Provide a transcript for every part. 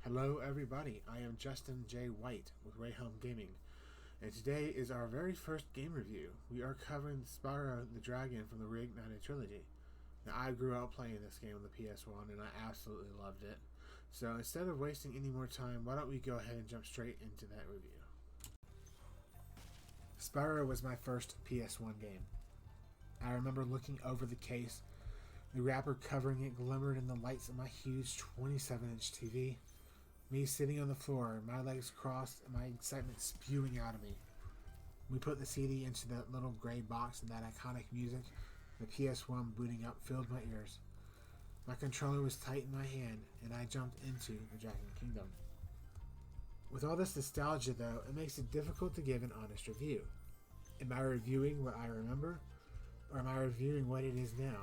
Hello everybody, I am Justin J. White with Rayhelm Gaming, and today is our very first game review. We are covering Spyro the Dragon from the Reignited Trilogy. Now, I grew up playing this game on the PS1 and I absolutely loved it. So instead of wasting any more time, why don't we go ahead and jump straight into that review. Spyro was my first PS1 game. I remember looking over the case, the wrapper covering it glimmered in the lights of my huge 27-inch TV. Me sitting on the floor, my legs crossed, and my excitement spewing out of me. We put the CD into that little gray box, and that iconic music, the PS1 booting up, filled my ears. My controller was tight in my hand, and I jumped into the Dragon Kingdom. With all this nostalgia, though, it makes it difficult to give an honest review. Am I reviewing what I remember, or am I reviewing what it is now?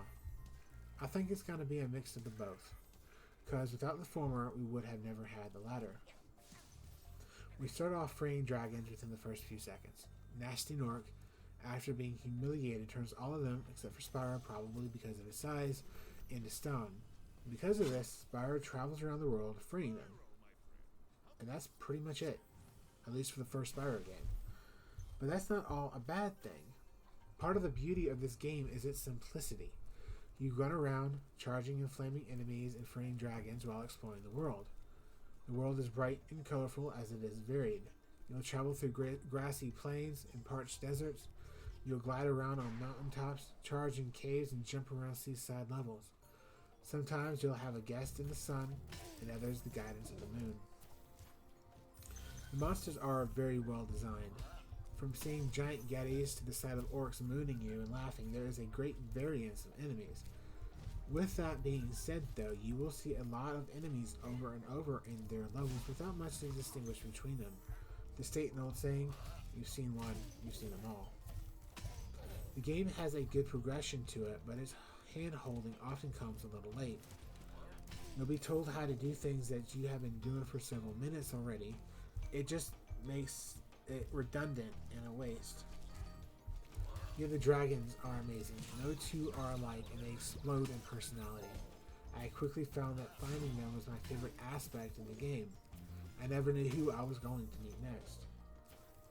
I think it's going to be a mix of the both, because without the former, we would have never had the latter. We start off freeing dragons within the first few seconds. Nasty Nork, after being humiliated, turns all of them, except for Spyro, probably because of his size, into stone. Because of this, Spyro travels around the world freeing them. And that's pretty much it, at least for the first Spyro game. But that's not all a bad thing. Part of the beauty of this game is its simplicity. You run around, charging and flaming enemies and freeing dragons while exploring the world. The world is bright and colorful as it is varied. You'll travel through grassy plains and parched deserts. You'll glide around on mountaintops, charge in caves, and jump around seaside levels. Sometimes you'll have a guest in the sun, and others the guidance of the moon. The monsters are very well designed. From seeing giant Yetis to the sight of orcs mooning you and laughing, there is a great variance of enemies. With that being said, though, you will see a lot of enemies over and over in their levels without much to distinguish between them. To state an old saying, you've seen one, you've seen them all. The game has a good progression to it, but its hand-holding often comes a little late. You'll be told how to do things that you have been doing for several minutes already. It just makes it redundant and a waste. The dragons are amazing. No two are alike and they explode in personality. I quickly found that finding them was my favorite aspect of the game. I never knew who I was going to meet next.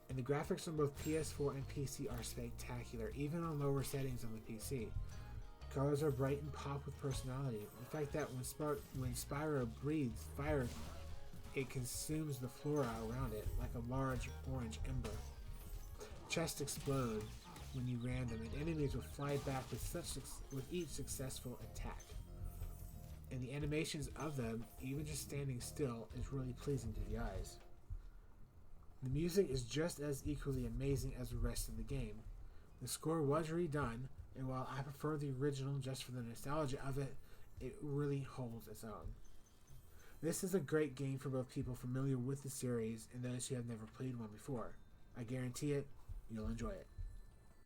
And the graphics on both PS4 and PC are spectacular, even on lower settings on the PC. Colors are bright and pop with personality. The fact that when Spyro breathes fire, it consumes the flora around it like a large orange ember. Chests explode when you ram them, and enemies will fly back with each successful attack. And the animations of them, even just standing still, is really pleasing to the eyes. The music is just as equally amazing as the rest of the game. The score was redone, and while I prefer the original just for the nostalgia of it, it really holds its own. This is a great game for both people familiar with the series and those who have never played one before. I guarantee it, you'll enjoy it.